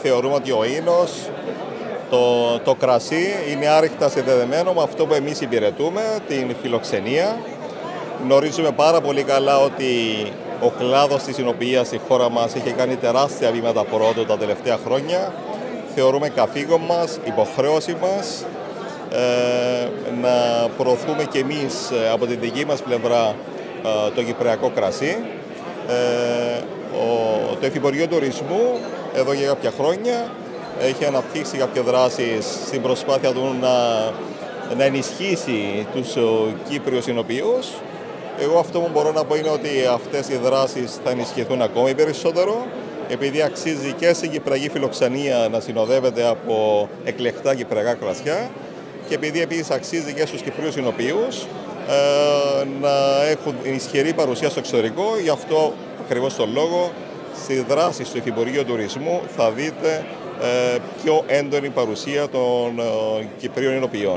θεωρούμε ότι ο ίνος, το κρασί είναι άρρηκτα συνδεδεμένο με αυτό που εμείς υπηρετούμε, την φιλοξενία. Γνωρίζουμε πάρα πολύ καλά ότι ο κλάδος της εινοποιίας στη χώρα μας έχει κάνει τεράστια βήματα πρόοδου τα τελευταία χρόνια. Θεωρούμε καθήκον μας, υποχρέωση μας, να προωθούμε και εμείς από την δική μας πλευρά το κυπριακό κρασί. Το Υφυπουργείο Τουρισμού εδώ για κάποια χρόνια έχει αναπτύξει κάποιες δράσεις στην προσπάθεια του να ενισχύσει τους Κύπριους εινοποιούς. Εγώ αυτό που μπορώ να πω είναι ότι αυτές οι δράσεις θα ενισχυθούν ακόμη περισσότερο, επειδή αξίζει και στην κυπριακή φιλοξενία να συνοδεύεται από εκλεκτά κυπριακά κρασιά και επειδή επίσης αξίζει και στους Κυπρίους εινοποιούς να έχουν ισχυρή παρουσία στο εξωτερικό. Γι' αυτό ακριβώς τον λόγο στη δράση του Υφυπουργείου Τουρισμού θα δείτε πιο έντονη παρουσία των Κυπρίων εινοποιών.